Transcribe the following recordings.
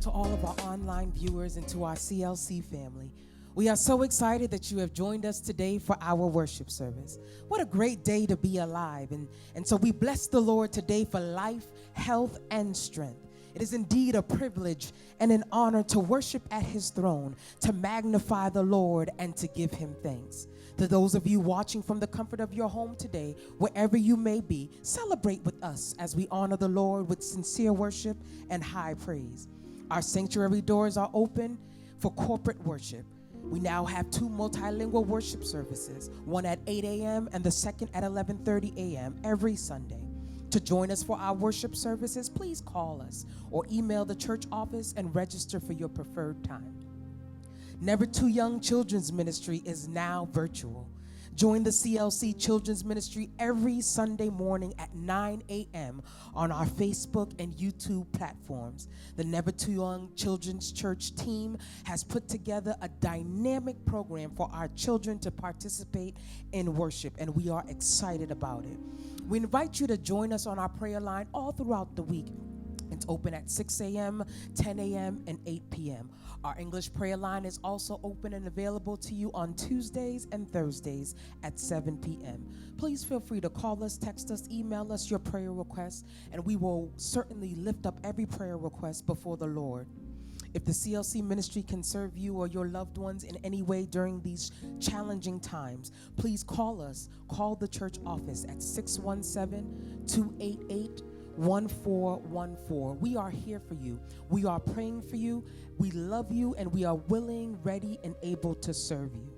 to all of our online viewers and to our CLC family. We are so excited that you have joined us today for our worship service. What a great day to be alive. And so we bless the Lord today for life, health, and strength. It is indeed a privilege and an honor to worship at his throne, to magnify the Lord, and to give him thanks. To those of you watching from the comfort of your home today, wherever you may be, celebrate with us as we honor the Lord with sincere worship and high praise. Our sanctuary doors are open for corporate worship. We now have 2 multilingual worship services, one at 8 a.m. and the second at 11:30 a.m. every Sunday. To join us for our worship services, please call us or email the church office and register for your preferred time. Never Too Young Children's Ministry is now virtual. Join the CLC Children's Ministry every Sunday morning at 9 a.m. on our Facebook and YouTube platforms. The Never Too Young Children's Church team has put together a dynamic program for our children to participate in worship, and we are excited about it. We invite you to join us on our prayer line all throughout the week. It's open at 6 a.m., 10 a.m., and 8 p.m. Our English prayer line is also open and available to you on Tuesdays and Thursdays at 7 p.m. Please feel free to call us, text us, email us your prayer requests, and we will certainly lift up every prayer request before the Lord. If the CLC ministry can serve you or your loved ones in any way during these challenging times, please call us. Call the church office at 617-288-1414. We are here for you. We are praying for you. We love you, and we are willing, ready, and able to serve you.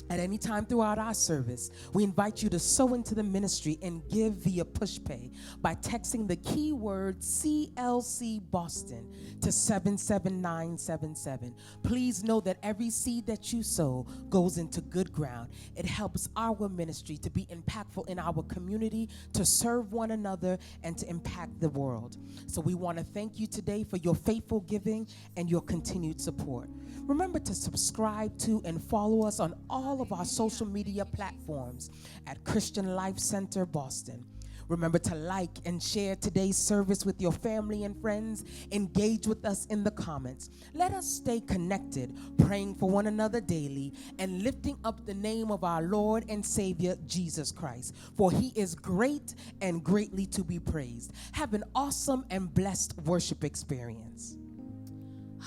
At any time throughout our service, we invite you to sow into the ministry and give via PushPay by texting the keyword CLC Boston to 77977. Please know that every seed that you sow goes into good ground. It helps our ministry to be impactful in our community, to serve one another, and to impact the world. So we want to thank you today for your faithful giving and your continued support. Remember to subscribe to and follow us on all of our social media platforms at Christian Life Center Boston. Remember to like and share today's service with your family and friends. Engage with us in the comments. Let us stay connected, praying for one another daily and lifting up the name of our Lord and Savior, Jesus Christ. For he is great and greatly to be praised. Have an awesome and blessed worship experience.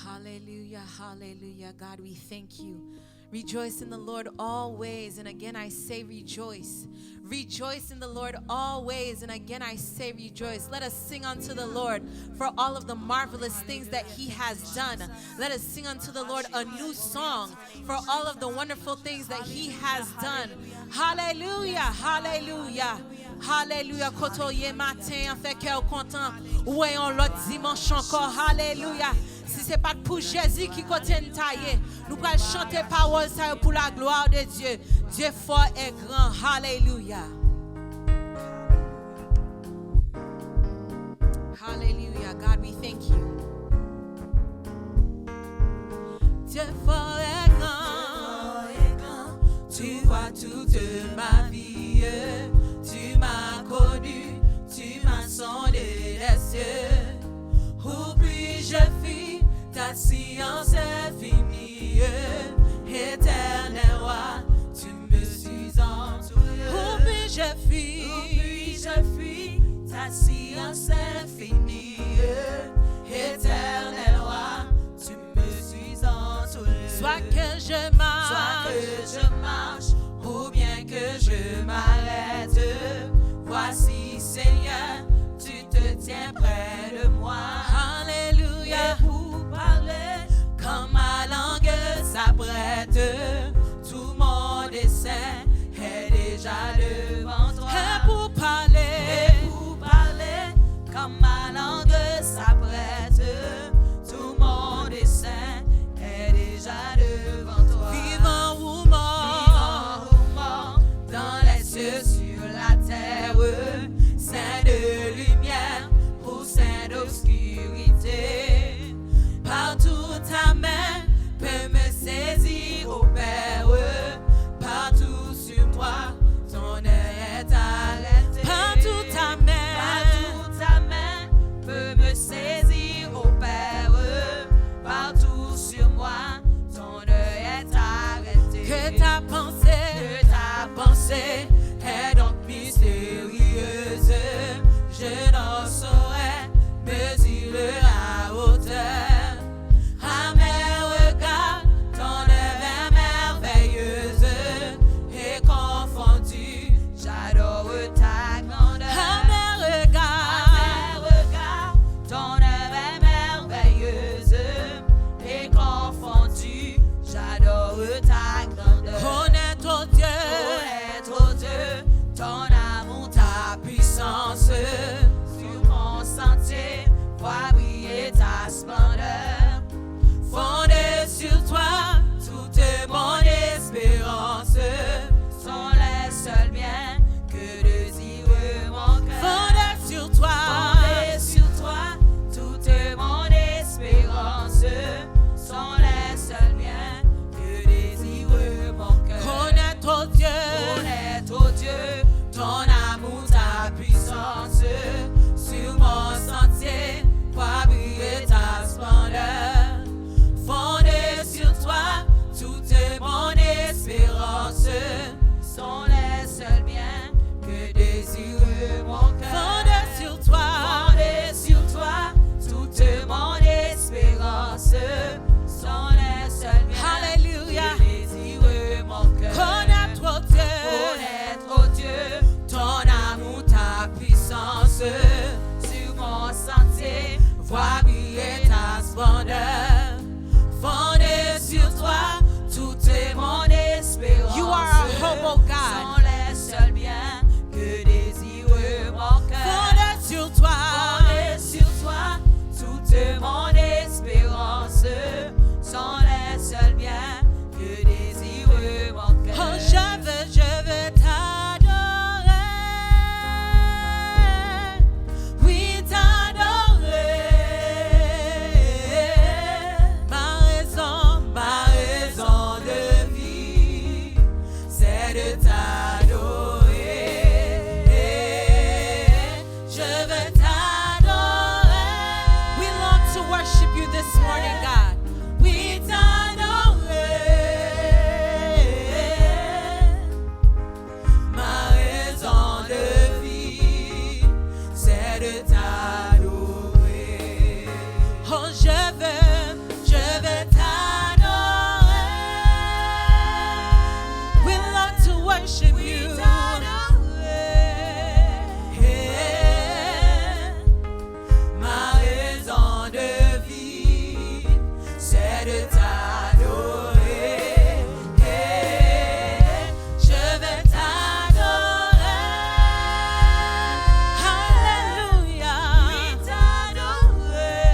Hallelujah, hallelujah. God, we thank you. Rejoice in the Lord always. And again, I say rejoice. Rejoice in the Lord always. And again, I say rejoice. Let us sing unto the Lord for all of the marvelous things that he has done. Let us sing unto the Lord a new song for all of the wonderful things that he has done. Hallelujah, hallelujah. Hallelujah. Koto ye matin, en fait cœur content. Ouais, on l'autre dimanche encore. Hallelujah. Si ce n'est pas pour Jésus qui continue de tailler, nous allons chanter parole pour la gloire de Dieu. Dieu fort et grand. Hallelujah. Hallelujah. God, we thank you. Dieu fort et grand. Tu vois toute ma vie. Tu m'as connu. Tu m'as sondé les cieux. Où puis-je fuir? Ta science infinie, éternel roi, tu me suis entouré. Où puis-je fuir? Ta science infinie, éternel roi, tu me suis entouré. Soit que je marche, ou bien que je m'arrête, voici Seigneur, tu te tiens près de moi. Alléluia. Quand ma langue s'apprête, tout mon dessein est déjà devant toi. Et pour parler, quand ma langue s'apprête, tout mon dessein est déjà devant toi. Vivant ou mort, dans les cieux, sur la terre, saint de lumière ou saint d'obscurité. Partout ta main peut me saisir au Père. Partout sur moi, ton œil est pensée est donc mystérieuse. Je n'en saurais mesurer la hauteur. À mes regards, ton œuvre est merveilleuse et confondue. J'adore ta grandeur. À mes regards, ton œuvre est merveilleuse et confondue. J'adore ta grandeur. Honnête au Dieu, ton amour, ta puissance. Sur mon sentier, vois briller ta splendeur. Fondé sur toi, toute mon espérance. Sont les seuls biens que désire mon cœur. Fondé sur toi, toute mon espérance. Sont les seuls biens que désire mon cœur. Connaître au Dieu, ton amour, ta puissance. Sur mon sentier, vois briller ta splendeur. Fondé sur toi, toute mon espérance. Sont les seuls biens que désire mon cœur. Fondé sur toi, toute mon espérance. Sont les seuls biens que désire mon cœur. Connaître au Dieu, ton amour, ta puissance. Sur mon sentier, vois briller ta splendeur. Fondé sur toi, toute mon espérance. You are our hope, oh God. Sont les seuls biens que désire mon cœur. Fondé sur toi, toute mon espérance. Sont les seuls biens que désire mon cœur. Oh, je veux t'adorer. Oui, t'adorer. Ma raison de vie, c'est de t'adorer. Je veux t'adorer. We long to worship you this morning, God. We t'adorer. Ma raison de vie, c'est de t'adorer. Oh, je veux t'adorer. We long to worship you. Ma raison de vie, c'est de t'adorer. Je veux t'adorer. Alléluia. Oui, t'adorer.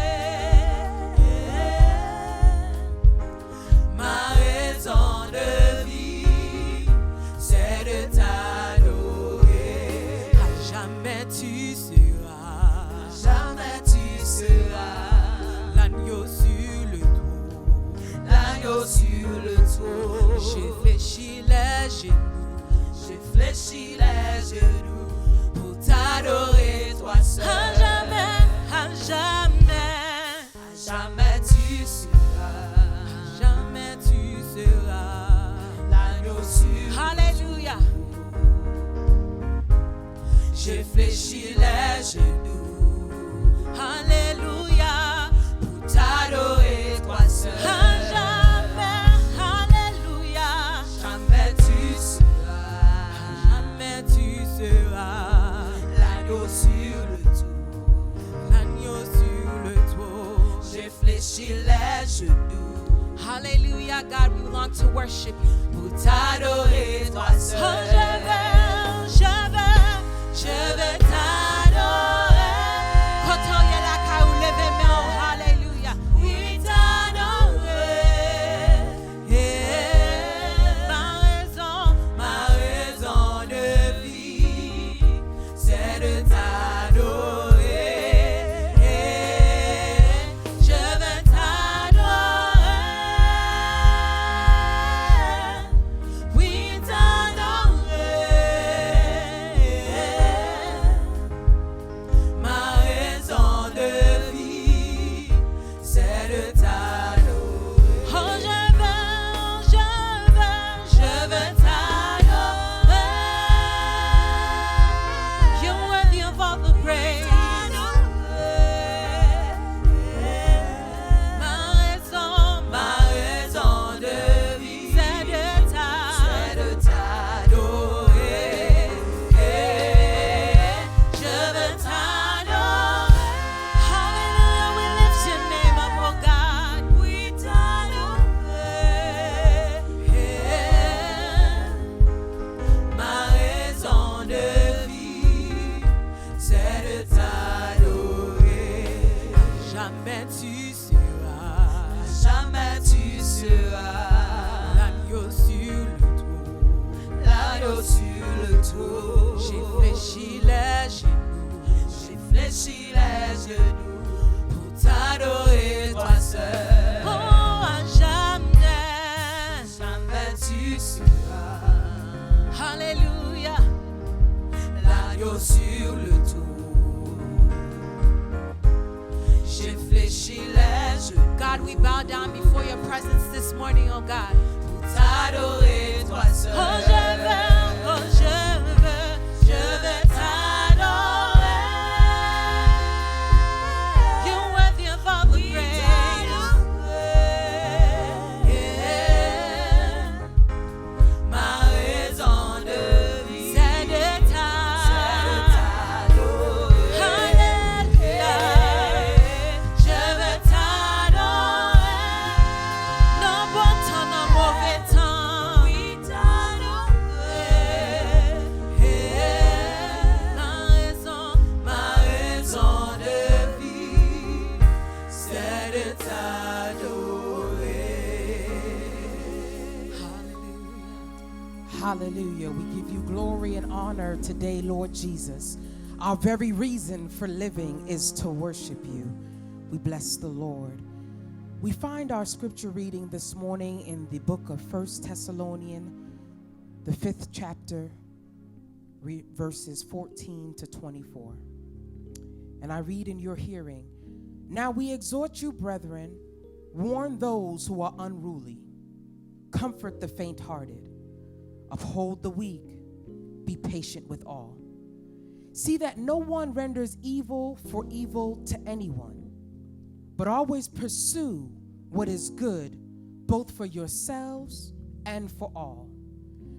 Ma raison de vie, c'est de t'adorer. À jamais tu seras l'agneau sur le trône. L'agneau sur le trône. J'ai fléchi les genoux pour t'adorer toi seul. À jamais tu seras l'agneau sur. Alléluia. J'ai fléchi les genoux. Alléluia. Pour t'adorer toi seul. Alléluia. Jamais tu seras l'agneau sur le trône. J'ai fléchi les genoux. Hallelujah, God, we want to worship you. Pour t'adorer toi seul. Oh, je veux t'adorer. Quand on y est là, quand on lève les mains, oh, hallelujah. Oui, t'adorer. Ma raison de vie, c'est de t'adorer. Je veux t'adorer. Oui, t'adorer. tout. J'ai fléchi les genoux. J'ai fléchi les genoux pour t'adorer toi seul. Oh, à jamais. Jamais tu seras Alléluia. l'agneau sur le dos. J'ai fléchi les genoux God, we bow down before your presence this morning, oh God. pour t'adorer toi seul. Oh, je veux t'adorer. You're worthy of all the praise. Ma raison de vie, C'est de t'adorer. Alléluia. Je veux t'adorer. Non bon temps, non mauvais temps. oui t'adorer. Ma raison de vie, c'est de t'adorer. Hallelujah. Hallelujah. We give you glory and honor today, Lord Jesus. Our very reason for living is to worship you. We bless the Lord. We find our scripture reading this morning in the book of 1 Thessalonians, the 5th chapter, verses 14 to 24. And I read in your hearing, "Now we exhort you, brethren, warn those who are unruly, comfort the faint-hearted, uphold the weak, be patient with all. See that no one renders evil for evil to anyone, but always pursue what is good, both for yourselves and for all.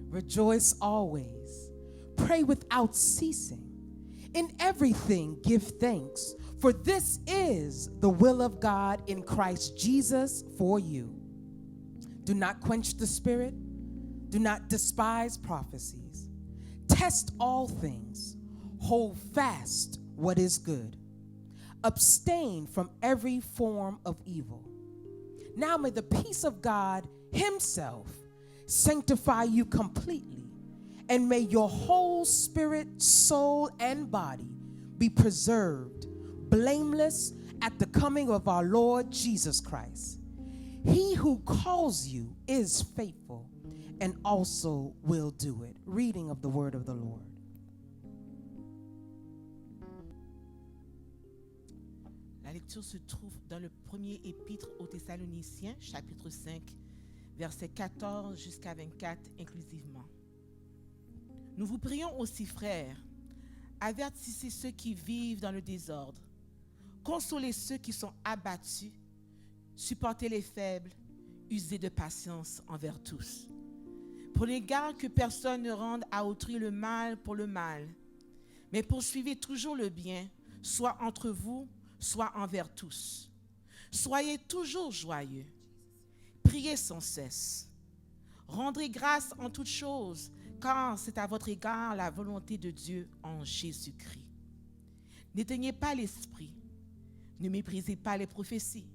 Rejoice always, pray without ceasing. In everything give thanks, for this is the will of God in Christ Jesus for you. Do not quench the spirit. Do not despise prophecies. Test all things. Hold fast what is good. Abstain from every form of evil. Now may the peace of God himself sanctify you completely, and may your whole spirit, soul, and body be preserved, blameless at the coming of our Lord Jesus Christ. He who calls you is faithful and also will do it." Reading of the word of the Lord. La lecture se trouve dans le premier épître aux Thessaloniciens, chapitre 5, versets 14 jusqu'à 24 inclusivement. Nous vous prions aussi, frères, avertissez ceux qui vivent dans le désordre, consolez ceux qui sont abattus, supportez les faibles, usez de patience envers tous. Prenez garde que personne ne rende à autrui le mal pour le mal, mais poursuivez toujours le bien, soit entre vous, soit envers tous. Soyez toujours joyeux. Priez sans cesse. Rendez grâce en toutes choses, car c'est à votre égard la volonté de Dieu en Jésus-Christ. N'éteignez pas l'esprit, ne méprisez pas les prophéties,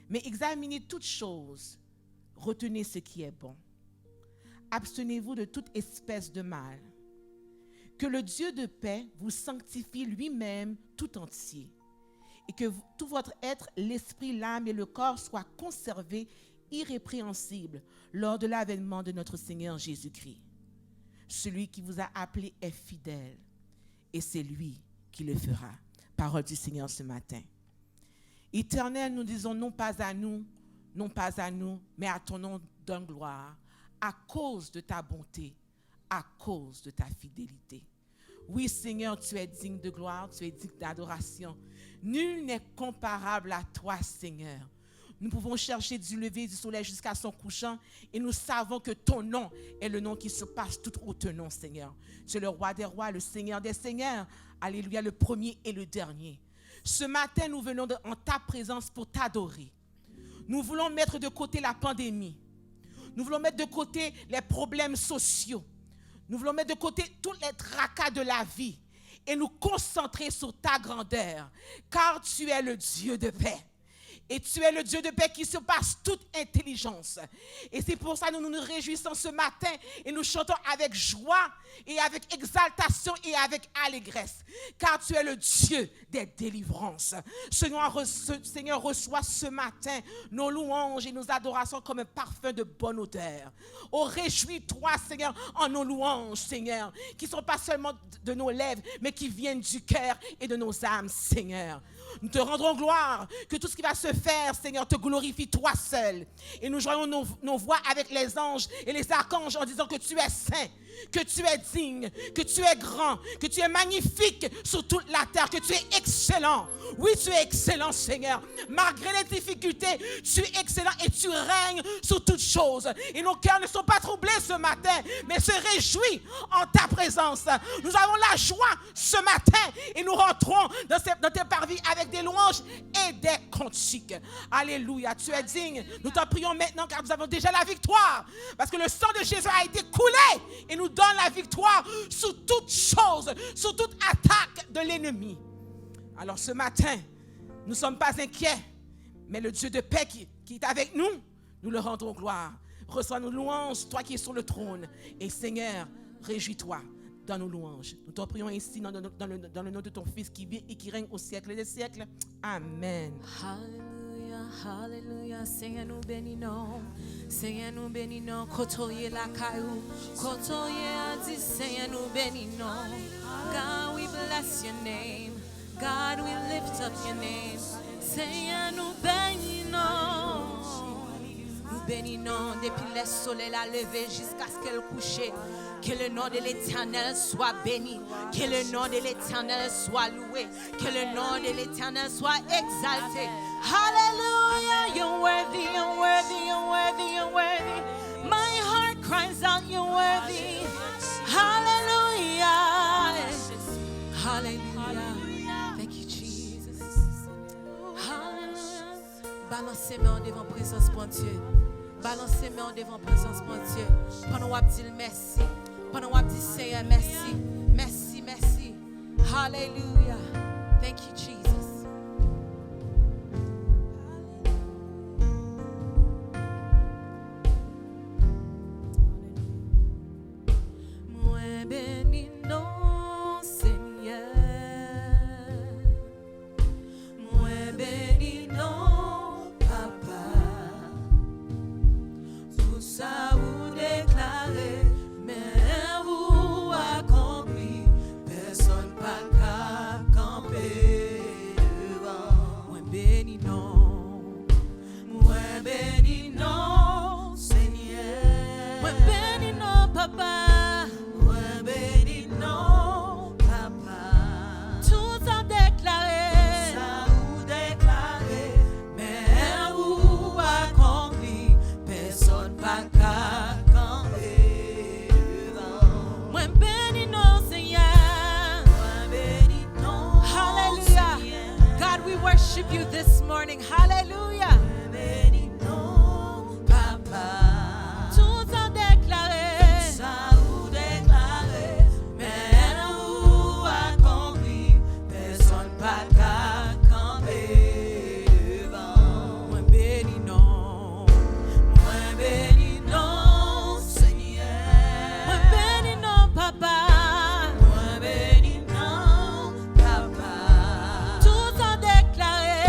mais examinez toutes choses, retenez ce qui est bon. Abstenez-vous de toute espèce de mal. Que le Dieu de paix vous sanctifie lui-même tout entier, et que tout votre être, l'esprit, l'âme et le corps soient conservés irrépréhensibles lors de l'avènement de notre Seigneur Jésus-Christ. Celui qui vous a appelé est fidèle, et c'est lui qui le fera. Parole du Seigneur ce matin. Éternel, nous disons non pas à nous, mais à ton nom donne gloire, à cause de ta bonté, à cause de ta fidélité. Oui, Seigneur, tu es digne de gloire, tu es digne d'adoration. Nul n'est comparable à toi, Seigneur. Nous pouvons chercher du lever du soleil jusqu'à son couchant et nous savons que ton nom est le nom qui surpasse tout autre nom, Seigneur. Tu es le roi des rois, le Seigneur des seigneurs. Alléluia, le premier et le dernier. Ce matin, nous venons en ta présence pour t'adorer. Nous voulons mettre de côté la pandémie. Nous voulons mettre de côté les problèmes sociaux. Nous voulons mettre de côté tous les tracas de la vie et nous concentrer sur ta grandeur, car tu es le Dieu de paix. Et tu es le Dieu de paix qui surpasse toute intelligence. Et c'est pour ça que nous nous réjouissons ce matin et nous chantons avec joie et avec exaltation et avec allégresse. Car tu es le Dieu des délivrances. Seigneur, reçois ce matin nos louanges et nos adorations comme un parfum de bonne odeur. Oh, réjouis-toi, Seigneur, en nos louanges, Seigneur, qui ne sont pas seulement de nos lèvres, mais qui viennent du cœur et de nos âmes, Seigneur. Nous te rendrons gloire, que tout ce qui va se faire, Seigneur, te glorifie toi seul. Et nous joignons nos voix avec les anges et les archanges en disant que tu es saint, que tu es digne, que tu es grand, que tu es magnifique sur toute la terre, que tu es excellent. Oui, tu es excellent, Seigneur. Malgré les difficultés, tu es excellent et tu règnes sur toutes choses. Et nos cœurs ne sont pas troublés ce matin, mais se réjouissent en ta présence. Nous avons la joie ce matin et nous rentrons dans tes parvis avec des louanges et des cantiques. Alléluia, tu es digne. Nous t'en prions maintenant car nous avons déjà la victoire. Parce que le sang de Jésus a été coulé et nous donne la victoire sur toute chose, sur toute attaque de l'ennemi. Alors ce matin, nous ne sommes pas inquiets, mais le Dieu de paix qui est avec nous, nous le rendons gloire. Reçois nos louanges, toi qui es sur le trône. Et Seigneur, réjouis-toi dans nos louanges. Nous t'en prions ici dans le nom de ton Fils qui vit et qui règne au siècle des siècles. Amen. Hallelujah, hallelujah. Seigneur nous bénissons, Seigneur nous bénissons. Kotoye la caillou, kotoye a dit Seigneur nous bénissons. God, we bless your name. God, we lift up your name. Seigneur nous bénissons. Nous bénissons depuis le soleil a levé jusqu'à ce qu'elle couche. Que le nom de l'Éternel soit béni. Que le nom de l'Éternel soit loué. Que le nom de l'Éternel soit exalté. Hallelujah, you're worthy, you're worthy, you're worthy, you're worthy. My heart cries out, you're worthy. Hallelujah. Hallelujah. Thank you, Jesus. Hallelujah. Balancez-moi devant présence pour Dieu. Balancez-moi devant présence pour Dieu. Pendant qu'on dit merci. Pendant qu'on dit Seigneur merci. Merci, merci. Hallelujah. Thank you, Jesus. Moi béni non Seigneur. Moi béni non Papa. Tout ça vous déclarez, mais vous accompli, personne pas qu'à camper devant. Moi béni non Seigneur. Moi béni non Papa. Moi béni non Papa. Tout ça déclaré, mais vous accompli, personne pas qu'à camper devant. Moi béni non Seigneur. Moi béni non. Hallelujah. Seigneur. God, we worship you this morning. Hallelujah. Moi béni non Papa. Tout ça déclaré, mais vous accompli, personne pas qu'à camper devant. Moi béni non Seigneur. Moi béni non Papa. Moi béni non Papa. Tout en déclaré,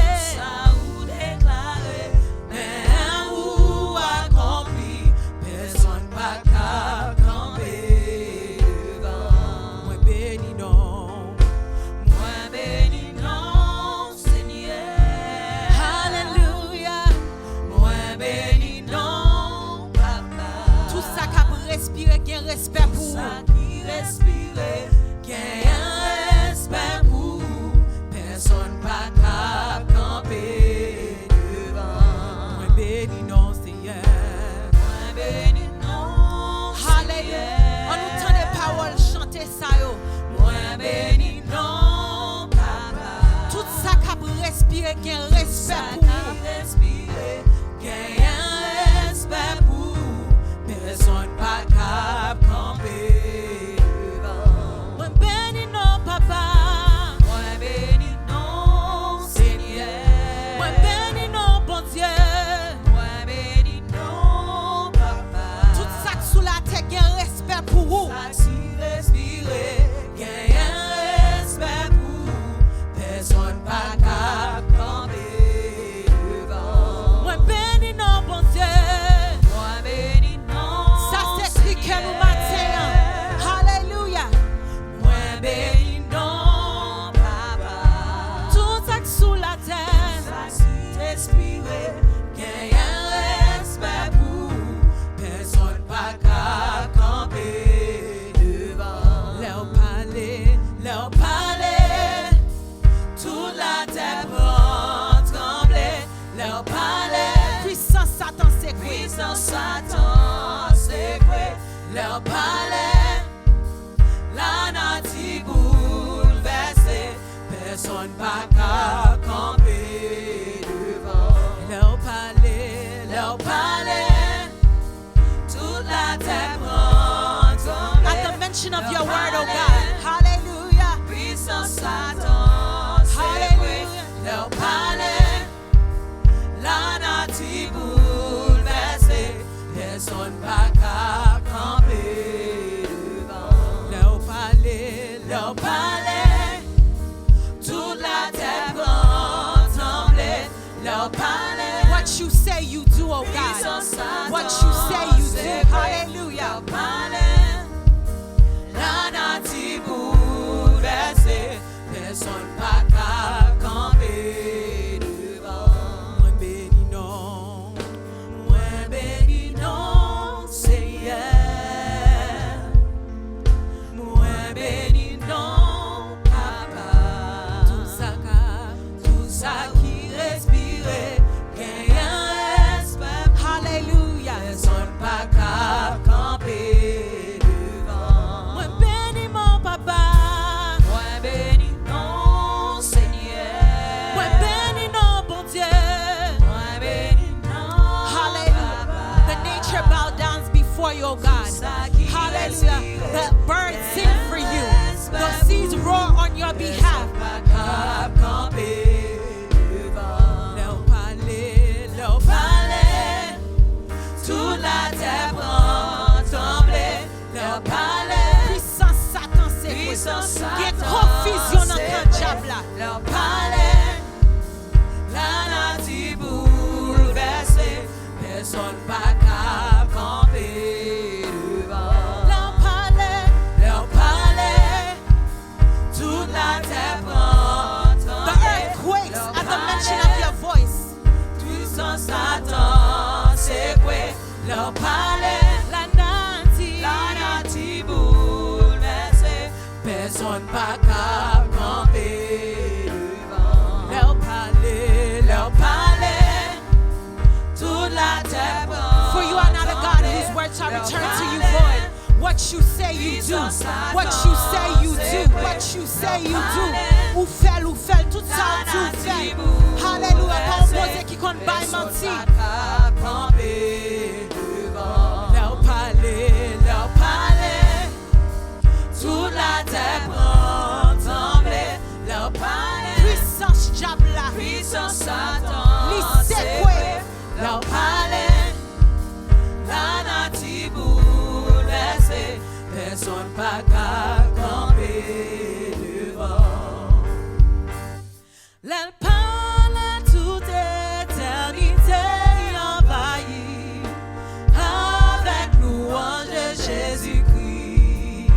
leur palais, toute la terre prend trembler, leur palais, Puissance Satan secoué. puissance Satan secoué, leur palais, la nature bouleversée, personne pas qu'à camper devant. Leur palais, toute la terre prend trembler. At the mention of your word, oh God. Hallelujah. Puissance Satan secoué, leur palais, la nature bouleversée, personne pas qu'à camper devant. Leur palais, toute la terre prend trembler, leur palais, What you say you do, oh God. puissance Satan What you say you do. secoué, Hallelujah. leur palais, la nature bouleversée, personne pas qu'à camper devant. Moi béni non, Seigneur. Moi béni non, Papa. Tout ça qui respire, qu'il y a un respect. Hallelujah. Personne pas qu'à camper devant. Moi béni mon papa. Moi béni non, Seigneur. Moi béni non bon Dieu. Moi béni non, Hallelujah. The nature bow down before you, oh God. Hallelujah. The birds sing for you. The seas roar on your behalf. Pas qu'à camper devant. Leur palais, toute la terre prend trembler. Leur palais, Puissance Satan secoué. puissance Satan Get confusion dans secoué. ton diable là. Leur palais, la nature bouleversée, personne pas qu'à camper devant. Leur palais, toute la terre prend The trembler. earth quakes Leur at the mention palais, of your voice. puissance Satan secoué. Leur palais, La nature. la nature bouleversée, personne pas qu'à camper devant. Leur palais, toute la terre prend For you are not a God trembler. whose word shall Leur return to you palais, void. What you say you do. What you say you do. What you say you do. Ou fait, tout ça tu fais. Hallelujah. Ton bon Dieu qui compte pas menti. Leur palais, toute la terre prend trembler. Leur palais, Puissance diable là. puissance Satan Li secoué. Leur palais, la nature bouleversée, personne pas qu'à camper devant. L'elle parle toute éternité envahie Avec louange de Jésus-Christ.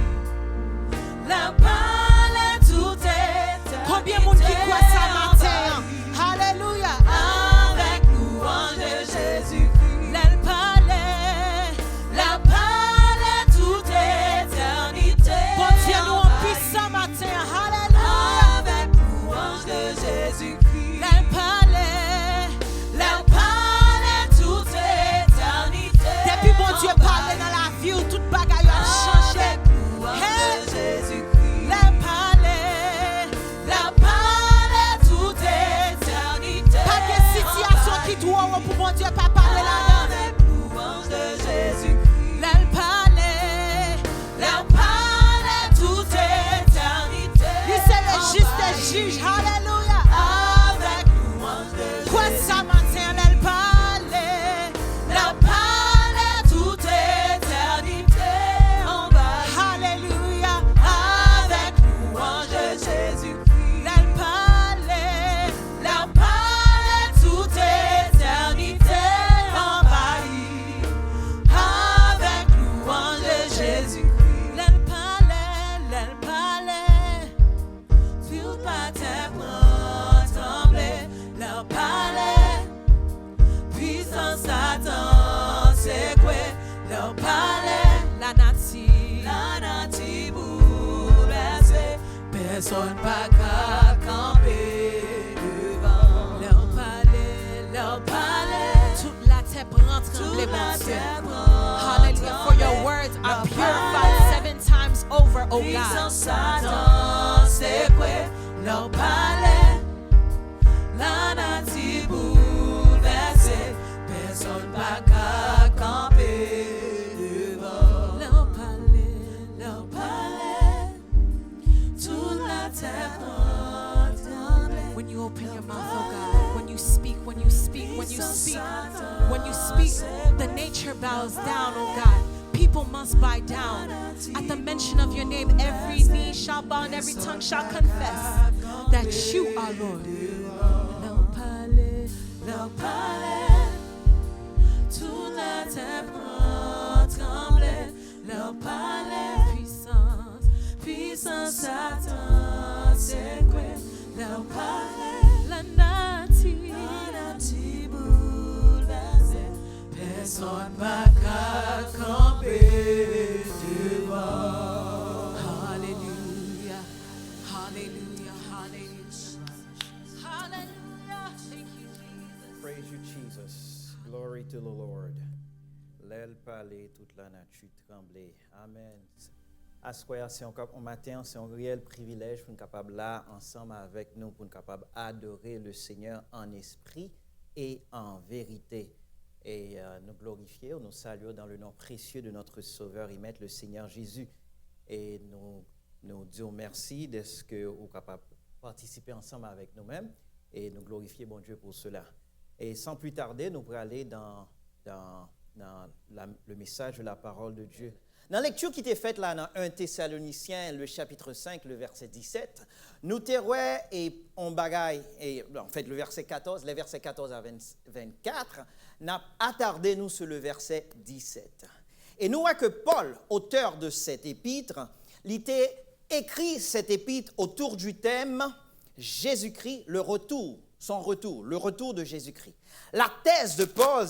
La parole tout est Combien de monde qui croit ça matin? Hallelujah. avec louange de Jésus-Christ. L'elle parlait. La parole tout éternité. Bon Dieu, nous en puissant matin. Hallelujah. Avec louange de Jésus-Christ. L'elle parlait. La parole tout éternité. Depuis bon Dieu parlait dans la vie où toute bagaille a changé. Avec louange Hey. de Jésus-Christ. L'elle parlait. La parole tout éternité. Pas de situation qui doit pour bon Dieu pas parler là-dedans. Avec louange de Jésus-Christ. L'elle parlait. La parole toute éternité. Il c'est le juste juge. Hallelujah. Avec louange de Quoi Jésus. ça matin, l'elle parlait. La parole toute éternité en bas. Hallelujah. Avec louange de Jésus-Christ. L'elle parlait. La parole toute éternité en bas. Avec louange de Jésus-Christ. L'elle parlait. Toute la terre personne pas qu'à camper devant. Leur palais, toute la terre prend trembler, toute mon la Dieu. terre prend Hallelujah. For your words are purified 7 times over, oh puissant God. Satan, c'est quoi leur palais? La nature bouleversée, personne pas qu'à camper devant. Leur palais, toute la terre prend trembler. When you open your mouth, oh God, when you speak, when you speak, when you speak, when you speak, the nature bows down, oh God. People must bow down. At the mention of your name, every knee shall bow and every tongue shall confess that you are Lord. Leur palais, toute la terre prend trembler. Leur palais, puissance Satan, c'est quoi? Leur palais, La nature, bouleversée, personne pas qu'à camper devant. hallelujah, hallelujah, hallelujah, hallelujah. Thank you, Jesus. Praise you, Jesus. Glory to the Lord. L'aile parler, toute la nature trembler. Amen. À ce soir, c'est un matin, c'est un réel privilège pour nous capables là, ensemble avec nous, pour nous capables adorer le Seigneur en esprit et en vérité. Et nous glorifier, nous saluer dans le nom précieux de notre Sauveur et Maître, le Seigneur Jésus. Et nous disons merci de ce que vous êtes capables de participer ensemble avec nous-mêmes et nous glorifier, bon Dieu, pour cela. Et sans plus tarder, nous pourrons aller dans le message de la parole de Dieu. Dans la lecture qui était faite là dans 1 Thessaloniciens, le chapitre 5, le verset 17, nous terrouons et on bagaille, et en fait le verset 14, les versets 14 à 24, n'a attardé nous sur le verset 17. Et nous voyons que Paul, auteur de cette épître, il était écrit cette épître autour du thème Jésus-Christ, le retour de Jésus-Christ. La thèse de Paul,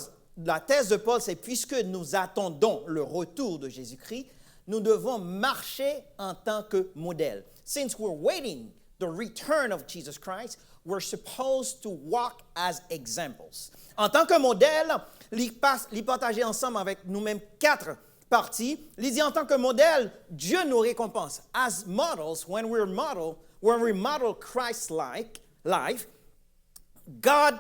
c'est puisque nous attendons le retour de Jésus-Christ, nous devons marcher en tant que modèle. Since we're waiting the return of Jesus Christ, we're supposed to walk as examples. En tant que modèle, il partageait ensemble avec nous-mêmes 4 parties. Il dit en tant que modèle, Dieu nous récompense. As models, when we model Christ-like life, God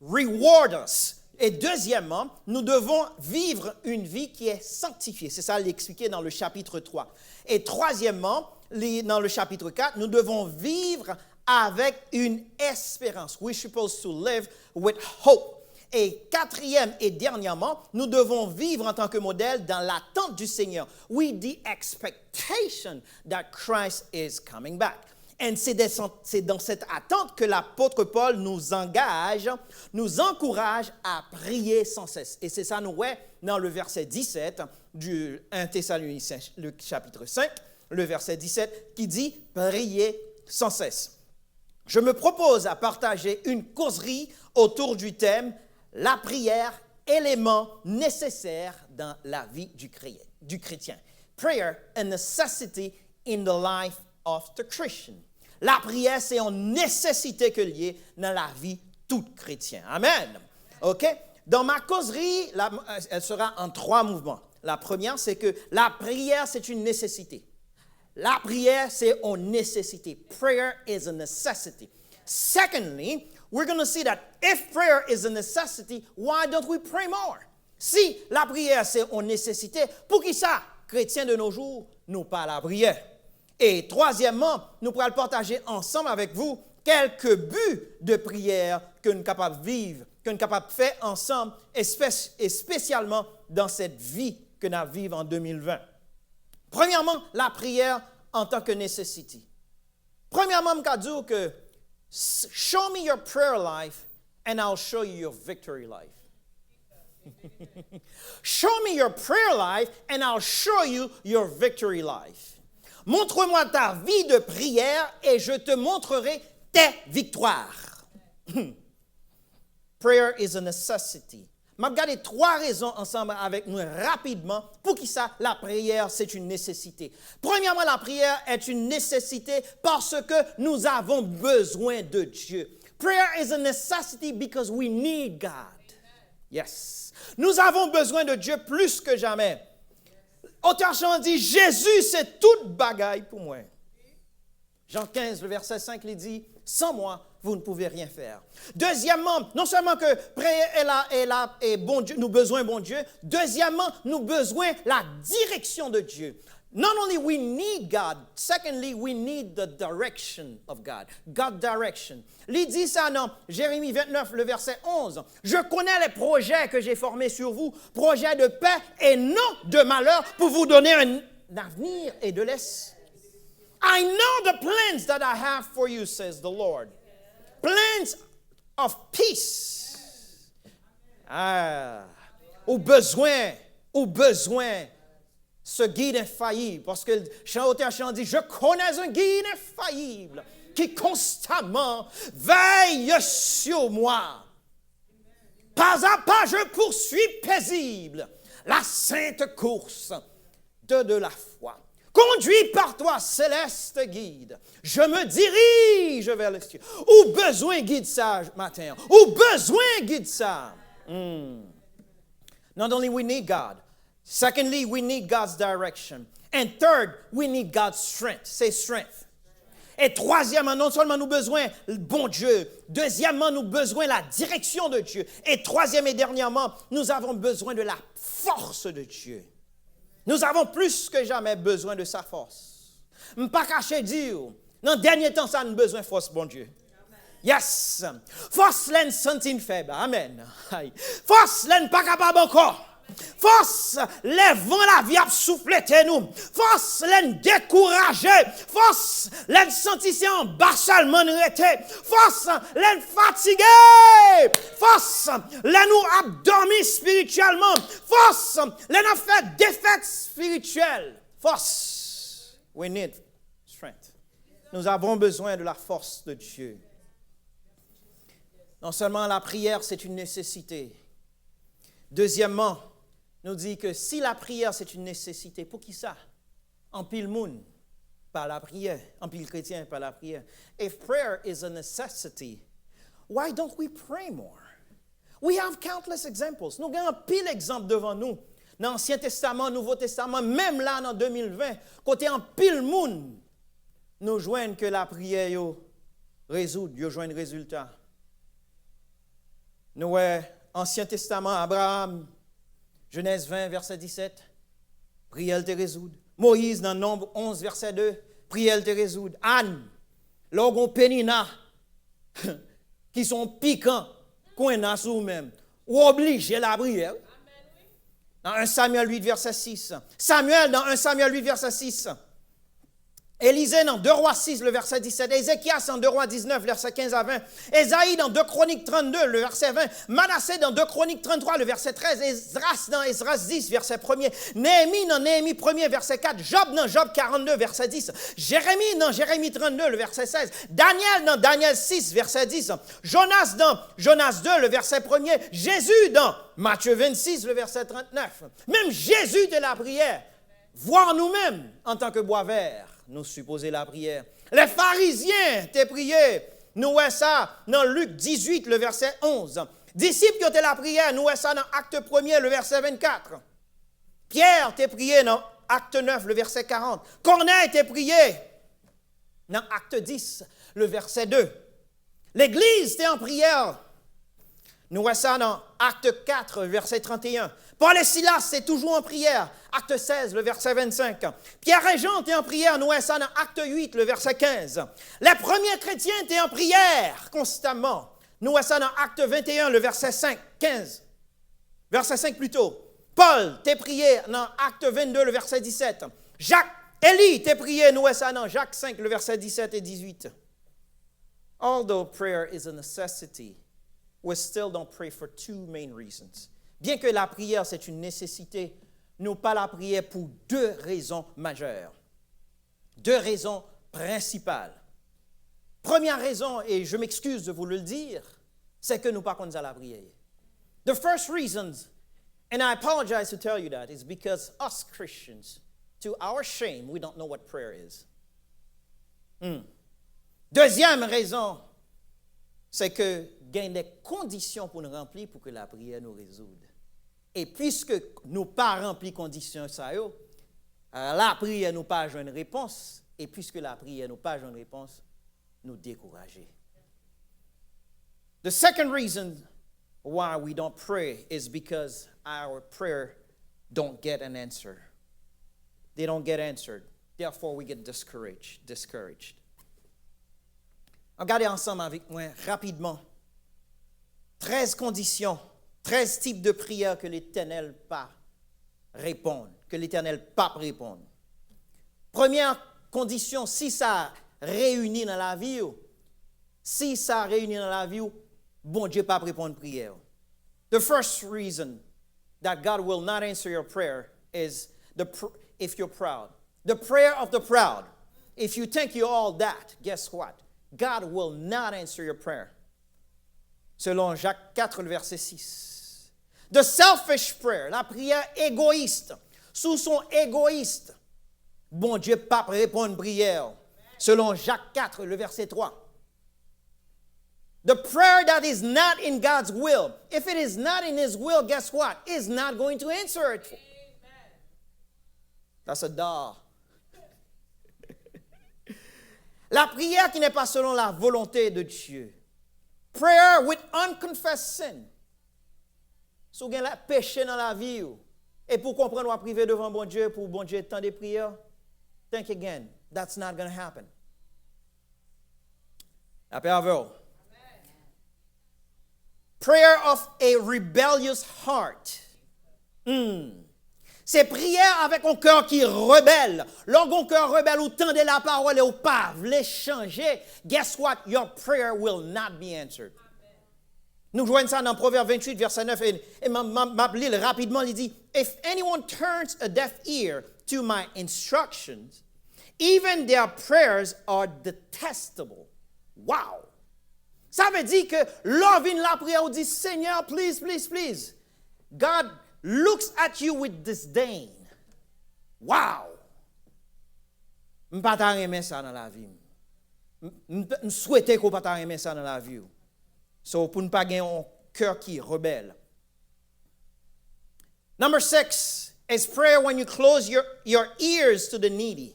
reward us. Et deuxièmement, nous devons vivre une vie qui est sanctifiée. C'est ça l'expliqué dans le chapitre 3. Et troisièmement, dans le chapitre 4, nous devons vivre avec une espérance. We're supposed to live with hope. Et quatrième et dernièrement, nous devons vivre en tant que modèle dans l'attente du Seigneur. With the expectation that Christ is coming back. Et c'est dans cette attente que l'apôtre Paul nous engage, nous encourage à prier sans cesse. Et c'est ça, nous voyons dans le verset 17 du 1 Thessaloniciens, le chapitre 5, le verset 17, qui dit « Priez sans cesse ». Je me propose à partager une causerie autour du thème « La prière, élément nécessaire dans la vie du chrétien ». Prayer, a necessity in the life of the Christian. La prière, c'est une nécessité que liée dans la vie tout chrétien. Amen. OK? Dans ma causerie, elle sera en 3 mouvements. La première, c'est que la prière, c'est une nécessité. La prière, c'est une nécessité. Prayer is a necessity. Secondly, we're going to see that if prayer is a necessity, why don't we pray more? Si la prière, c'est une nécessité, pour qui ça, chrétiens de nos jours, nous pas la prière? Et troisièmement, nous pourrons partager ensemble avec vous quelques buts de prière que nous sommes capables de vivre, que nous sommes capables de faire ensemble, et spécialement dans cette vie que nous vivons en 2020. Premièrement, la prière en tant que nécessité. Premièrement, je vais dire que show me your prayer life and I'll show you your victory life. Show me your prayer life and I'll show you your victory life. Montre-moi ta vie de prière et je te montrerai tes victoires. Prayer is a necessity. Je vais regarder 3 raisons ensemble avec nous rapidement pour qui ça, la prière, c'est une nécessité. Premièrement, la prière est une nécessité parce que nous avons besoin de Dieu. Prayer is a necessity because we need God. Yes. Nous avons besoin de Dieu plus que jamais. Auteur Jean dit, Jésus, c'est toute bagaille pour moi. Jean 15, le verset 5, il dit, sans moi, vous ne pouvez rien faire. Deuxièmement, non seulement que prière est bon Dieu, nous besoin bon Dieu. Deuxièmement, nous besoin la direction de Dieu. Not only we need God, secondly, we need the direction of God. God direction. Il dit ça dans Jérémie 29, le verset 11. Je connais les projets que j'ai formés sur vous, projets de paix et non de malheur, pour vous donner un avenir et de l'espoir. I know the plans that I have for you, says the Lord. Plans of peace. Au besoin, ce guide infaillible. Parce que auteur chant dit, je connais un guide infaillible qui constamment veille sur moi. Pas à pas, je poursuis paisible la sainte course de la foi. Conduit par toi, céleste guide, je me dirige vers les cieux. Où besoin guide ça matin? Où besoin guide ça? Not only we need God. Secondly, we need God's direction. And third, we need God's strength. Say strength. Et troisièmement, non seulement nous besoin le bon Dieu. Deuxièmement, nous besoin la direction de Dieu. Et troisième et dernièrement, nous avons besoin de la force de Dieu. Nous avons plus que jamais besoin de sa force. Je ne peux pas cacher dire, dans le dernier temps, ça nous besoin de force, bon Dieu. Yes. Force, l'en sentine faible. Amen. Force, l'en pas capable encore. Force, les vents la vie a soufflé nous. Force, l'en découragé. Force, l'en sentissé en bas seulement arrêté. Force, l'en fatigué. Force, l'en nous abdormi spirituellement. Force, l'en a fait défaite spirituelle. Force, we need strength. Nous avons besoin de la force de Dieu. Non seulement la prière, c'est une nécessité. Deuxièmement, nous dit que si la prière, c'est une nécessité, pour qui ça? En pile monde, par la prière. En pile chrétien, par la prière. If prayer is a necessity, why don't we pray more? We have countless examples. Nous avons un pile exemple devant nous. Dans l'Ancien Testament, Nouveau Testament, même là, en 2020, côté en pile monde, nous joignons que la prière résout, nous joignons un résultat. Nous, Ancien Testament, Abraham, Genèse 20, verset 17, prière te résoudre. Moïse, dans Nombre 11, verset 2, prière te résoudre. Anne, logon pénina, qui sont piquants, qu'on a sous même, ou obligé la prière. Dans 1 Samuel 8, verset 6. Samuel, dans 1 Samuel 8, verset 6. Élisée dans 2 Rois 6, le verset 17. Ézéchias dans 2 Rois 19, verset 15 à 20. Ésaïe dans 2 Chroniques 32, le verset 20. Manassé dans 2 Chroniques 33, le verset 13. Esdras dans Esdras 10, verset 1er. Néhémie dans Néhémie 1er, verset 4. Job dans Job 42, verset 10. Jérémie dans Jérémie 32, le verset 16. Daniel dans Daniel 6, verset 10. Jonas dans Jonas 2, le verset 1er. Jésus dans Matthieu 26, le verset 39. Même Jésus de la prière. Voir nous-mêmes en tant que bois vert. Nous supposer la prière. Les pharisiens t'es prié. Nous voyons ça dans Luc 18, le verset 11. Disciples qui ont la prière, nous voyons ça dans Acte 1er, le verset 24. Pierre t'es prié dans Acte 9, le verset 40. Corneille t'es prié dans Acte 10, le verset 2. L'Église t'es en prière. Nous voyons ça dans Acte 4, verset 31. Paul et Silas, c'est toujours en prière. Acte 16, le verset 25. Pierre et Jean, t'es en prière. Nous voyons ça dans Acte 8, le verset 15. Les premiers chrétiens, t'es en prière constamment. Nous voyons ça dans Acte 21, le verset 5, 15. Verset 5 plutôt. Paul, t'es prié dans Acte 22, le verset 17. Élie, t'es prié. Nous voyons ça dans Jacques 5, le verset 17 et 18. Although prayer is a necessity, we still don't pray for 2 main reasons. Bien que la prière, c'est une nécessité, nous pas la prière pour 2 raisons majeures. 2 raisons principales. Première raison, et je m'excuse de vous le dire, c'est que nous pas qu'on à la prière. The first reasons, and I apologize to tell you that, is because us Christians, to our shame, we don't know what prayer is. Deuxième raison, c'est que il y a des conditions pour nous remplir pour que la prière nous résoudre. Et puisque nous pas rempli conditions ça yo, la prière nous pas joindre réponse, et puisque la prière nous pas joindre réponse, nous décourager. The second reason why we don't pray is because our prayer don't get an answer. They don't get answered. Therefore, we get discouraged. Regardez ensemble avec moi rapidement 13 conditions, 13 types de prières que l'Éternel pas répond, que l'Éternel pas répond. Première condition, si ça réunit dans la vie, bon Dieu pas répondre prière. The first reason that God will not answer your prayer is if you're proud. The prayer of the proud. If you think you're all that, guess what? God will not answer your prayer. Selon Jacques 4, le verset 6. The selfish prayer, la prière égoïste, sous son égoïste, bon Dieu pas répondre prière. Selon Jacques 4, le verset 3. The prayer that is not in God's will, if it is not in His will, guess what? He's not going to answer it. That's a duh. La prière qui n'est pas selon la volonté de Dieu. Prayer with unconfessed sin. Si vous avez un péché dans la vie, et pour comprendre ou priver devant bon Dieu, pour bon Dieu tant de prières, think again. That's not going to happen. La paix avec vous. Prayer of a rebellious heart. C'est prière avec un cœur qui rebelle. Lorsqu'un cœur rebelle ou tendez la parole et ou pas voulez changer, guess what? Your prayer will not be answered. Nous joignons ça dans Proverbe 28, verset 9, et m'a lis rapidement, il dit, if anyone turns a deaf ear to my instructions, even their prayers are detestable. Wow! Ça veut dire que l'homme vient la prière ou dit, Seigneur, please, please, please. God looks at you with disdain. Wow! Je ne peux pas aimer ça dans la vie. Je souhaite qu'on ne peut pas aimer ça dans la vie. So, pour ne pas gagner un cœur qui est rebelle. Number 6 is prayer when you close your ears to the needy.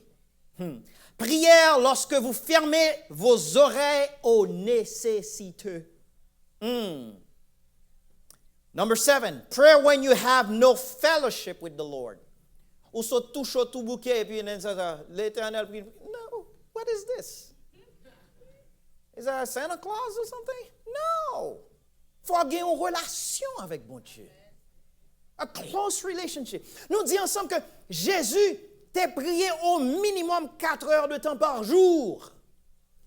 Prière lorsque vous fermez vos oreilles aux nécessiteux. Number 7, prayer when you have no fellowship with the Lord. Ou so touche tout bouquet et puis l'Éternel prie. No, what is this? Is that a Santa Claus or something? No. Faut avoir une relation avec bon Dieu. A close relationship. Nous disons ensemble que Jésus t'a prié au minimum 4 heures de temps par jour.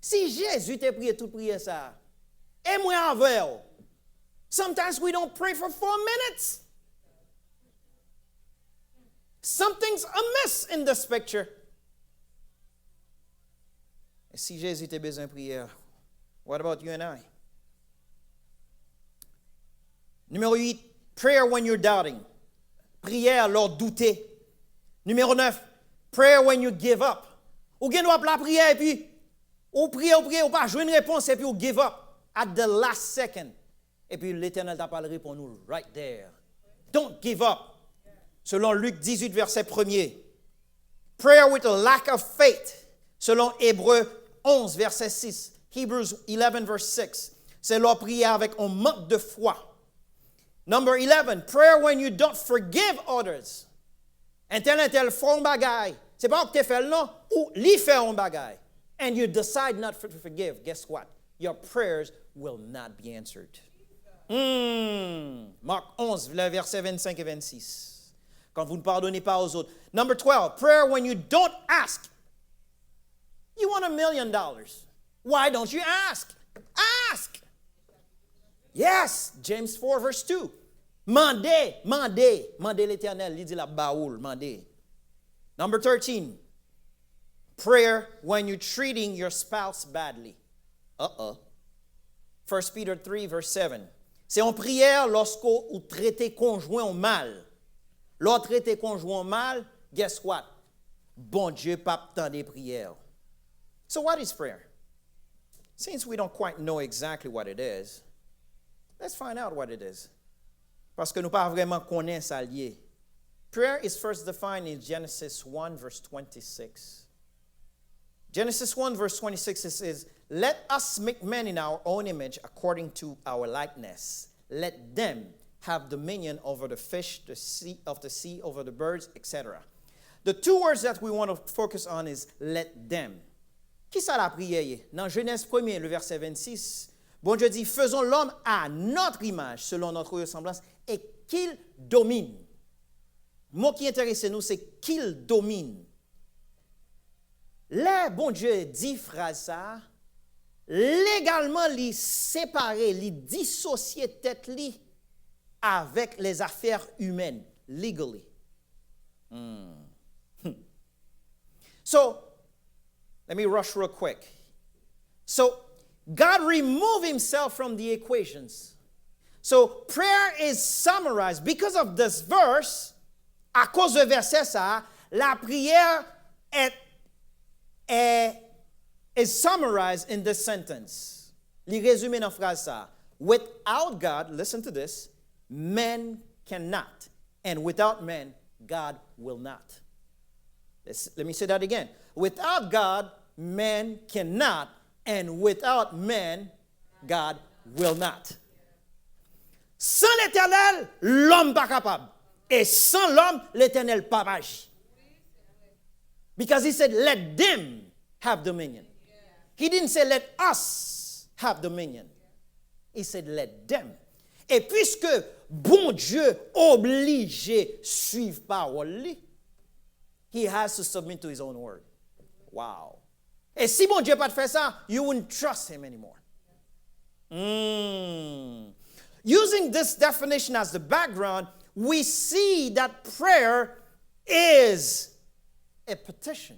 Si Jésus t'a prié toute prière ça, et moi avec. Sometimes we don't pray for 4 minutes. Something's amiss in this picture. Et si Jésus t'a besoin de prière, what about you and I? Numéro 8, prayer when you're doubting. Prière lors douter. Numéro 9, prayer when you give up. Ou gen doit la prière et puis ou prier ou pas jouer une réponse et puis ou give up at the last second. Et puis l'Éternel t'a pas répondre nous right there. Don't give up. Selon Luc 18 verset 1er. Prayer with a lack of faith. Selon Hébreux 11 verset 6. Hebrews 11 verse 6. C'est leur prière avec un manque de foi. Number 11, prayer when you don't forgive others. Un tel fait un bagay. C'est pas que tu fais non, ou lui fait un bagay. And you decide not to forgive. Guess what? Your prayers will not be answered. Marc 11, versets 25 et 26. Quand vous ne pardonnez pas aux autres. Number 12, prayer when you don't ask. You want $1 million. Why don't you ask? Ask. Yes, James 4, verse 2. Mandez l'Éternel. Il dit la baoul, mandez. Number 13. Prayer when you're treating your spouse badly. 1 Peter 3, verse 7. C'est une prière lorsqu'on traite conjoint mal. Lorsqu'on traite conjoint mal, guess what? Bon Dieu pas tant des prières. So what is prayer? Since we don't quite know exactly what it is, let's find out what it is. Parce que nous pas vraiment connaissons ça lié. Prayer is first defined in Genesis 1 verse 26. Genesis 1 verse 26 says, "Let us make man in our own image according to our likeness. Let them have dominion over the fish of the sea, over the birds, etc." The two words that we want to focus on is let them. Qui ça la prière? Dans Genèse 1, le verset 26, bon Dieu dit, faisons l'homme à notre image, selon notre ressemblance, et qu'il domine. Le mot qui intéresse nous, c'est qu'il domine. Là, bon Dieu dit phrase ça, légalement, il séparer, il dissocier tête li avec les affaires humaines, legally. So, let me rush real quick. So, God removed himself from the equations. So, prayer is summarized. Because of this verse, à cause de verset ça, la prière is summarized in this sentence. Li résumé dans phrase ça. Without God, listen to this, man cannot. And without man, God will not. Let me say that again. Without God, man cannot. And without man, God will not. Sans l'Éternel, l'homme pas capable. Et sans l'homme, l'Éternel pas agit. Because he said, let them have dominion. He didn't say, let us have dominion. He said, let them. Et puisque bon Dieu obligé suivre parole, he has to submit to his own word. Wow. Et si bon Dieu pas de faire ça, you wouldn't trust him anymore. Using this definition as the background, we see that prayer is a petition.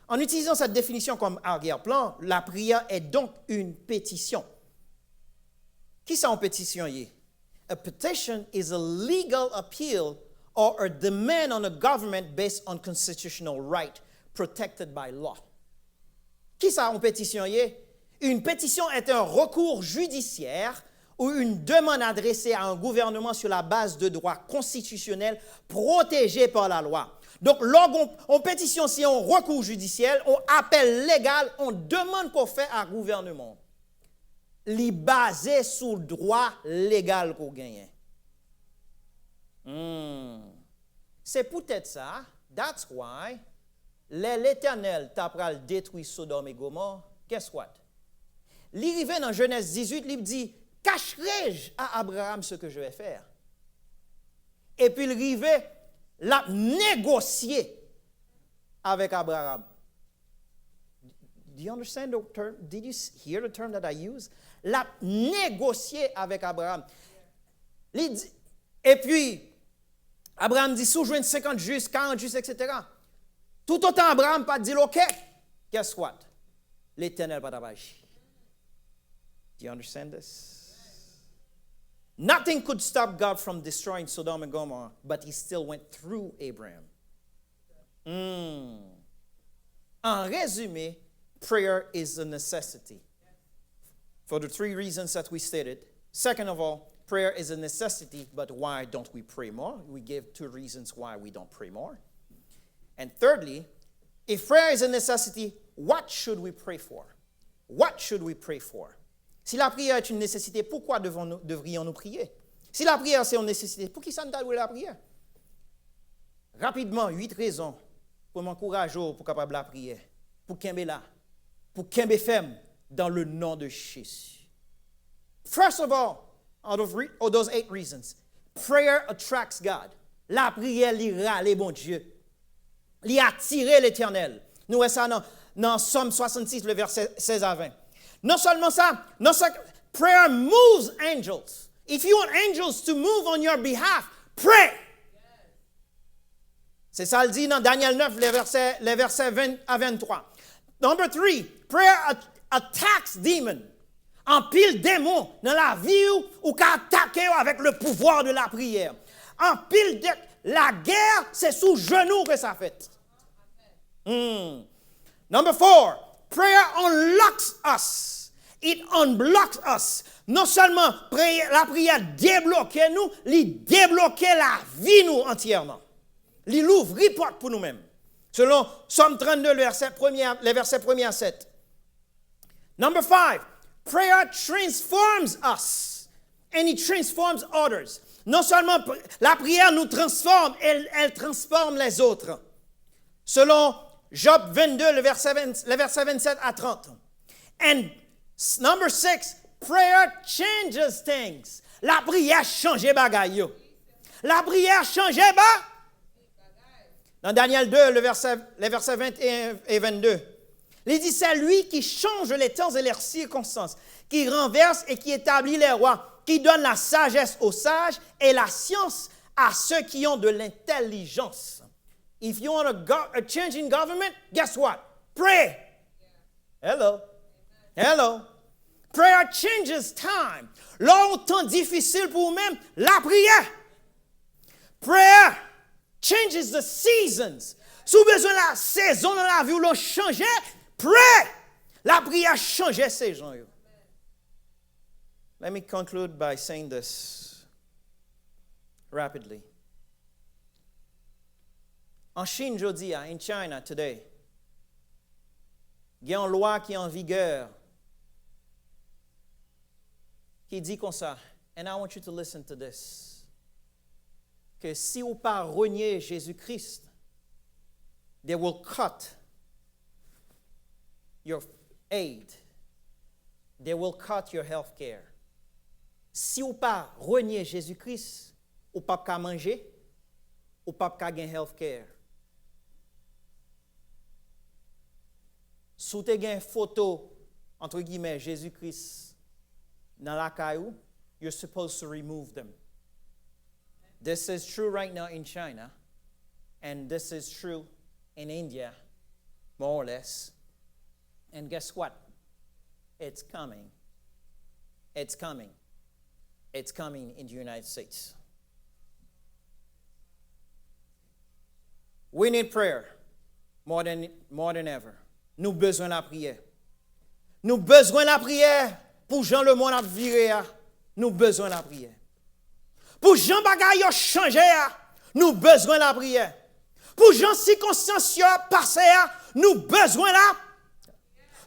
En utilisant cette définition comme arrière-plan, la prière est donc une pétition. Qui ça en pétition y est? A petition is a legal appeal or a demand on a government based on constitutional right protected by law. Qui ça en pétition y est? Une pétition est un recours judiciaire ou une demande adressée à un gouvernement sur la base de droits constitutionnels protégés par la loi. Donc, lorsqu'on pétition, si on recours judiciaire, on appel légal, on demande qu'on fait à gouvernement. Li basé sur le droit légal qu'on gagne. C'est peut-être ça. That's why l'Éternel t'a pral détruit Sodome et Gomorrhe. Guess what? Li rive dans Genèse 18, il dit, cacherai-je à Abraham ce que je vais faire? Et puis il rive l'a négocié avec Abraham. Do you understand the term? Did you hear the term that I use? L'a négocié avec Abraham. Et puis, Abraham dit, sous-joint 50 justes, 40 justes, etc. Tout autant Abraham pas dit, OK, guess what? L'Éternel va t'abager. Do you understand this? Nothing could stop God from destroying Sodom and Gomorrah, but he still went through Abraham. En résumé, prayer is a necessity. For the three reasons that we stated. Second of all, prayer is a necessity, but why don't we pray more? We gave two reasons why we don't pray more. And thirdly, if prayer is a necessity, what should we pray for? What should we pray for? Si la prière est une nécessité, pourquoi devrions-nous prier? Si la prière c'est une nécessité, pour qui ça nous t'a la prière? Rapidement, 8 raisons pour m'encourager pour capable la prière. Pour qu'embe là, pour qu'embe femme dans le nom de Jésus. First of all, out of those 8 reasons, prayer attracts God. La prière li rale bon Dieu. Li attire l'Éternel. Nous voyons ça dans Somme 66, le verset 16 à 20. Non seulement ça, prayer moves angels. If you want angels to move on your behalf, pray. C'est ça le dit dans Daniel 9, les versets 20 à 23. Number 3, prayer attacks demons. En pile démon dans la vie ou qu'à attaquer avec le pouvoir de la prière. En pile de la guerre, c'est sous genou que ça fait. Number 4, prayer unlocks us. It unblocks us. Non seulement la prière débloque nous, il débloque la vie nous entièrement. Il ouvre les portes pour nous-mêmes. Selon Psaume 32, les versets 1 à 7. Number 5, prayer transforms us and it transforms others. Non seulement la prière nous transforme, elle transforme les autres. Selon Job 22, le verset 27 à 30. And number 6, prayer changes things. La prière change les bagailles. La prière change les bagailles. Dans Daniel 2, les versets 21 et 22, il dit, c'est lui qui change les temps et les circonstances, qui renverse et qui établit les rois, qui donne la sagesse aux sages et la science à ceux qui ont de l'intelligence. If you want a change in government, guess what? Pray. Hello. Hello. Prayer changes time. Longtemps difficile pour vous-même, la prière. Prayer changes the seasons. Si vous avez besoin de la saison dans la vie où l'on change, pray. La prière change ces saisons. Let me conclude by saying this rapidly. En Chine, aujourd'hui, in China today, il y a une loi qui est en vigueur qui dit comme ça, and I want you to listen to this, que si vous pas renier Jésus-Christ, they will cut your aid. They will cut your health care. Si vous pas renier Jésus-Christ, vous pas qu'à manger, vous pas qu'à gagner health care. Si vous avez une photo, entre guillemets, Jésus-Christ dans la caillou, you're supposed to remove them. This is true right now in China, and this is true in India, more or less. And guess what? It's coming. It's coming. It's coming in the United States. We need prayer more than ever. Nous besoin de la prière. Nous besoin de la prière pour Jean le monde a viré. Nous besoin de la prière. Pour Jean bagay a changé. Nous besoin de la prière. Pour Jean circonstances passé. Nous besoin de la.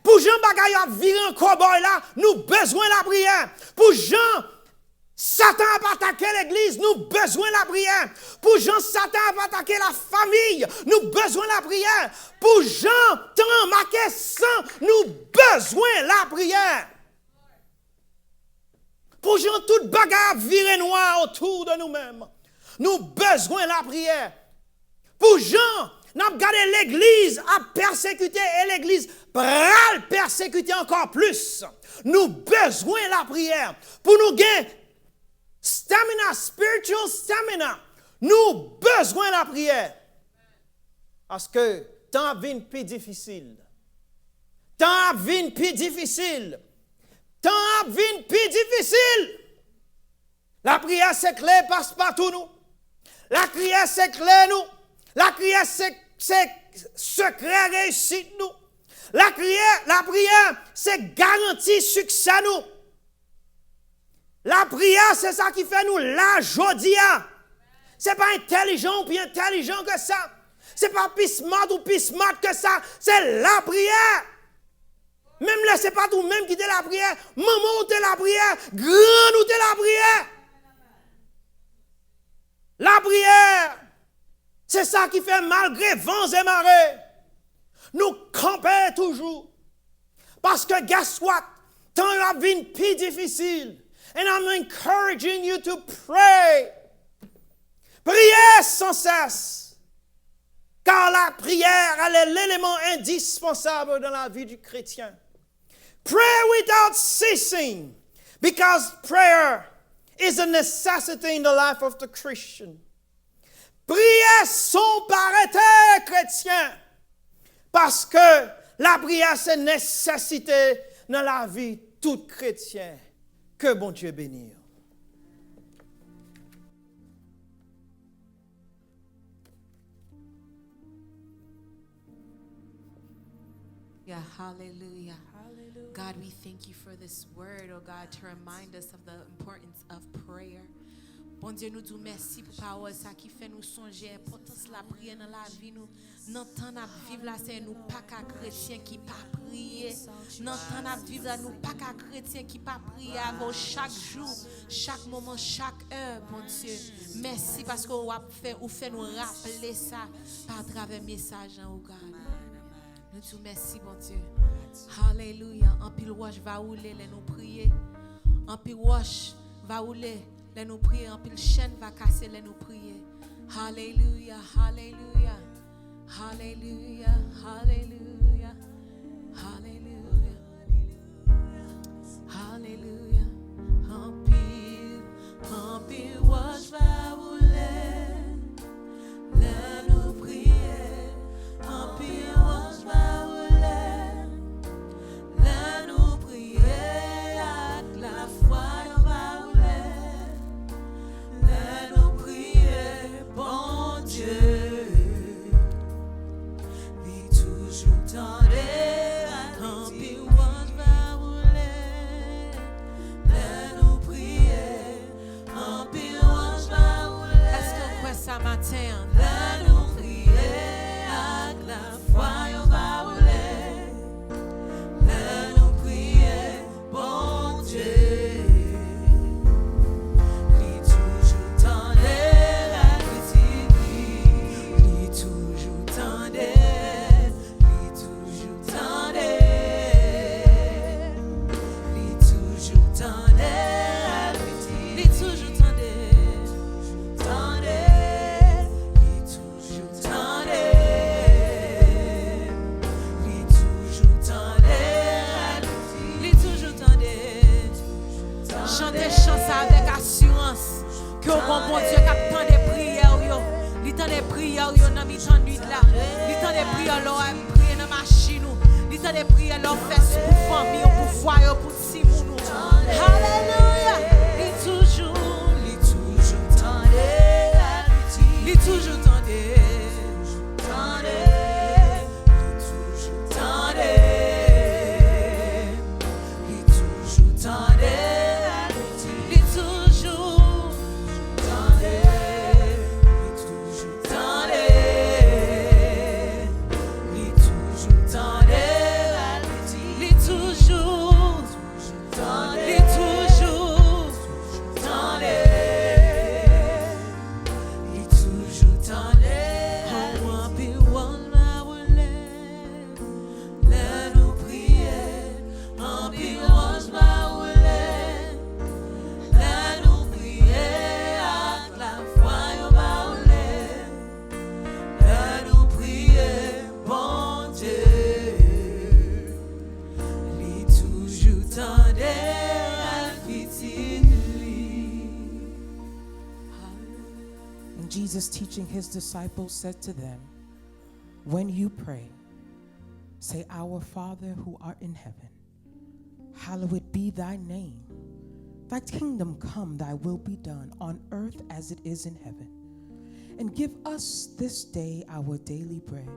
Pour Jean bagay a viré un cowboy là. Nous besoin de la prière. Pour Jean Satan a pas attaqué l'église, nous besoin de la prière. Pour Jean, Satan a pas attaqué la famille, nous besoin de la prière. Pour Jean, tant marqué sang, nous besoin de la prière. Pour Jean, toute bagarre virée noire autour de nous-mêmes, nous besoin de la prière. Pour Jean, nous avons gardé l'église à persécuter et l'église pral persécuter encore plus. Nous besoin de la prière. Pour nous gagner stamina, spiritual stamina. Nous besoin de la prière. Parce que temps vient plus difficile. Temps vient plus difficile. Temps vient plus difficile. La prière c'est clair passe partout nous. La prière c'est clair nous. La prière c'est secret réussite nous. La prière c'est garantie succès nous. La prière, c'est ça qui fait nous la jodia. C'est pas intelligent ou bien intelligent que ça. C'est pas plus smart ou plus smart que ça. C'est la prière. Même là, c'est pas tout même qui te la prière. Maman ou te la prière. Grand ou te la prière. La prière, c'est ça qui fait malgré vents et marées. Nous camper toujours. Parce que guess what? Tant la vie plus difficile. And I'm encouraging you to pray. Priez sans cesse. Car la prière, elle est l'élément indispensable dans la vie du chrétien. Pray without ceasing. Because prayer is a necessity in the life of the Christian. Priez sans arrêter, chrétien. Parce que la prière, c'est une nécessité dans la vie tout chrétien, que bon Dieu bénisse. Yeah, hallelujah. God, we thank you for this word, oh God, to remind us of the importance of prayer. Bon Dieu, nous disons merci pour parole ça qui fait nous songer importance la prière dans la vie nous. Dans temps à vivre là, c'est nous pas qu'à chrétiens qui pas prier. Dans temps à vivre là, nous pas qu'à chrétiens qui pas prier avant chaque jour, chaque moment, chaque heure, bon Dieu. Merci parce que vous fait nous rappeler ça par travers message, oh God. Nous disons merci, bon Dieu. Hallelujah. En pile roche va rouler, les nous prier. En pile roche va rouler, les nous prier. En pile chaîne va casser, les nous prier. Hallelujah, hallelujah, hallelujah, hallelujah, hallelujah, hallelujah. En pile roche va rouler, les nous prier. En pile roche va rouler, les nous prier. Avec la foi on va rouler, les nous prier. Bon Dieu, il toujours tendait. En pile roche va rouler, les nous prier. En pile roche va rouler. Est-ce que quoi ça matin? Les nous prier. La foi on va rouler, les nous prier, bon Dieu. Il toujours tendait la petite vie, il toujours tendait, il toujours tendait, il toujours tendait la petite, il toujours tendait, tendait, il toujours tendait. Chantez chants avec assurance que bon Dieu qui attend des prières yo, il tend des prières yo dans mi-temps nuit là, il tend des prières là prier dans machine ou, il tend des prières là faire pour famille pour foyer pour si moun. Hallelujah, il toujours tendait, il toujours tendait. Jesus, teaching his disciples, said to them, when you pray, say, Our Father who art in heaven, hallowed be thy name. Thy kingdom come, thy will be done on earth as it is in heaven. And give us this day our daily bread,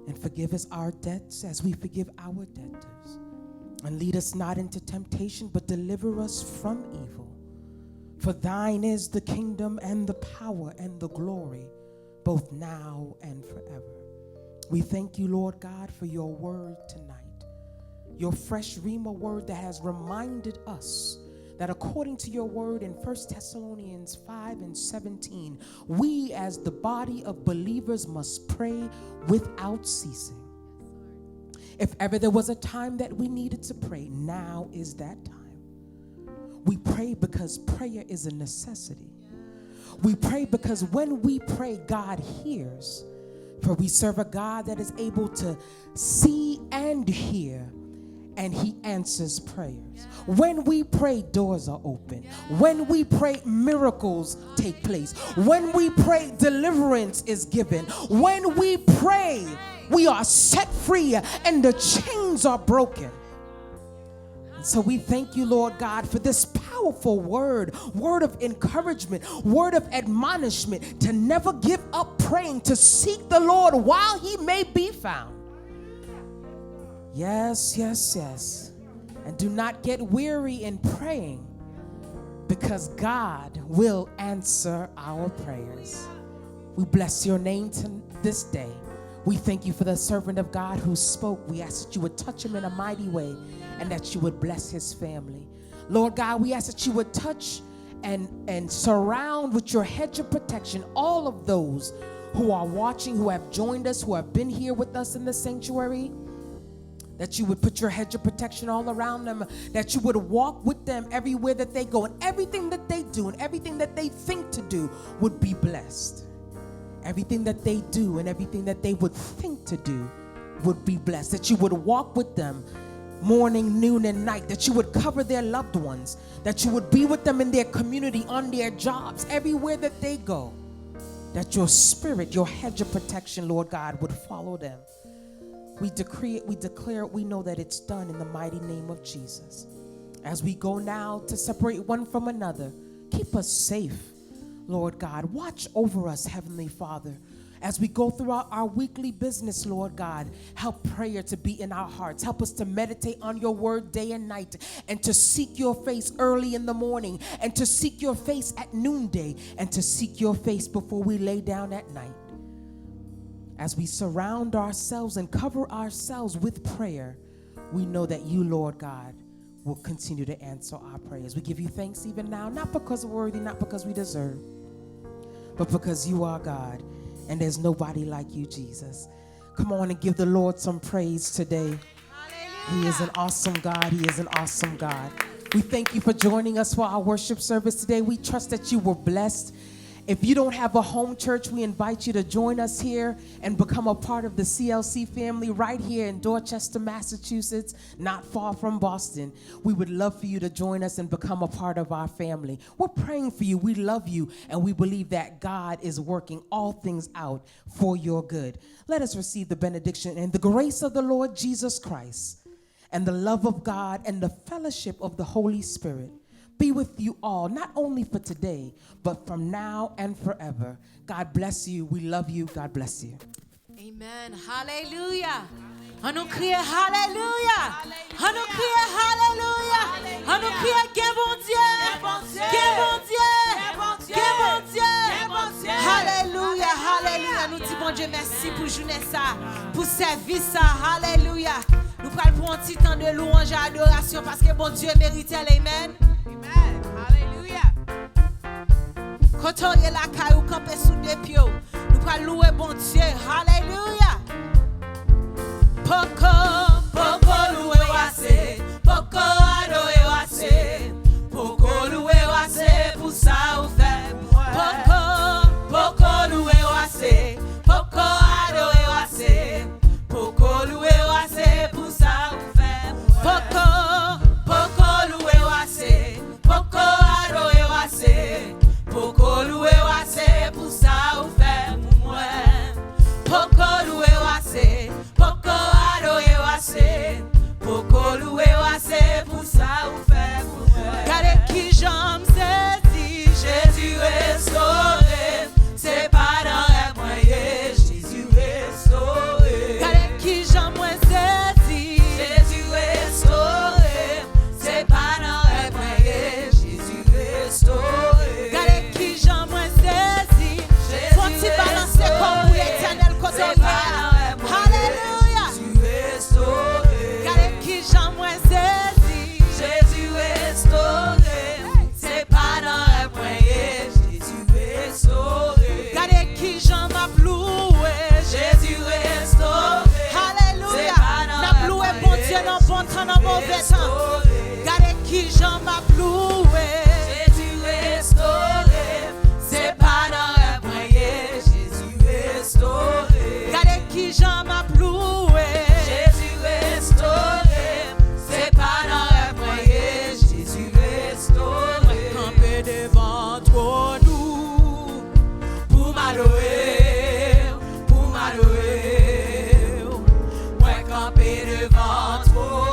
and forgive us our debts as we forgive our debtors. And lead us not into temptation, but deliver us from evil. For thine is the kingdom and the power and the glory, both now and forever. We thank you, Lord God, for your word tonight, your fresh Rhema word that has reminded us that according to your word in 1 Thessalonians 5:17, we as the body of believers must pray without ceasing. If ever there was a time that we needed to pray, now is that time. We pray because prayer is a necessity. We pray because when we pray, God hears. For we serve a God that is able to see and hear, and he answers prayers. When we pray, doors are open. When we pray, miracles take place. When we pray, deliverance is given. When we pray, we are set free and the chains are broken. So we thank you, Lord God, for this powerful word of encouragement, word of admonishment, to never give up praying, to seek the Lord while he may be found. Yes, yes, yes. And do not get weary in praying, because God will answer our prayers. We bless your name this day. We thank you for the servant of God who spoke. We ask that you would touch him in a mighty way and that you would bless his family. Lord God, we ask that you would touch and surround with your hedge of protection all of those who are watching, who have joined us, who have been here with us in the sanctuary. That you would put your hedge of protection all around them, that you would walk with them everywhere that they go, and everything that they do and everything that they think to do would be blessed. Everything that they do and everything that they would think to do would be blessed. That you would walk with them morning, noon, and night. That you would cover their loved ones. That you would be with them in their community, on their jobs, everywhere that they go. That your spirit, your hedge of protection, Lord God, would follow them. We decree it, we declare it, we know that it's done in the mighty name of Jesus. As we go now to separate one from another, keep us safe, Lord God. Watch over us, Heavenly Father. As we go throughout our weekly business, Lord God, help prayer to be in our hearts. Help us to meditate on your word day and night, and to seek your face early in the morning, and to seek your face at noonday, and to seek your face before we lay down at night. As we surround ourselves and cover ourselves with prayer, we know that you, Lord God, will continue to answer our prayers. We give you thanks even now, not because we're worthy, not because we deserve, but because you are God, and there's nobody like you, Jesus. Come on and give the Lord some praise today. Hallelujah. He is an awesome God. He is an awesome God. We thank you for joining us for our worship service today. We trust that you were blessed. If you don't have a home church, we invite you to join us here and become a part of the CLC family right here in Dorchester, Massachusetts, not far from Boston. We would love for you to join us and become a part of our family. We're praying for you. We love you, and we believe that God is working all things out for your good. Let us receive the benediction and the grace of the Lord Jesus Christ, and the love of God and the fellowship of the Holy Spirit be with you all, not only for today, but from now and forever. God bless you. We love you. God bless you. Amen. Hallelujah. On nous crie Hallelujah. On nous crie Hallelujah. On nous crie que bon Dieu. Que bon Dieu. Que bon Dieu. Hallelujah. Hallelujah. Nous disons bon Dieu merci pour journée ça, pour service ça. Hallelujah. Nous prenons un petit temps de louange et adoration parce que bon Dieu mérite. Amen. Amen. Hallelujah. Quand on est là, quand on campe sous des pieds, nous allons louer bon Dieu. Hallelujah. Poko loué wase, poko adoé wase, poko loué wase pour ça ou fait. Poko loué wase, poko adoé wase, poko loué wase pour ça ou fait. Poko loué wase, poko adoé wase, poko loué wase pour ça ou fait pour moi. Poko loué wase, poko adoé wase, poko loué wase pour ça ou fait pour moi. Regardez qui j'aime saisi, Jésus restauré, c'est pas dans les moyens, Jésus restauré. regardez qui j'aime saisi, Jésus restauré, c'est pas dans les moyens, Jésus restauré. regardez qui j'aime saisi. Faut-il balancer comme pour l'éternel côté C'est pas dans les moyens, Hallelujah. Jésus restauré. Regardez qui j'aime saisi. Jésus restauré, c'est pas dans les moyens, Jésus restauré. Regardez qui j'aime loué. Jésus restauré, Hallelujah. c'est pas dans N'a les loué moyens, bon Dieu dans bon temps, dans mauvais temps. restauré. Regardez qui j'aime loué. Jésus restauré, c'est pas dans les moyens, Jésus restauré. Regardez qui j'aime loué. Jésus restauré, c'est pas dans les moyens, Jésus restauré. Camper devant toi nous. Pour m'adorer, moi camper devant toi.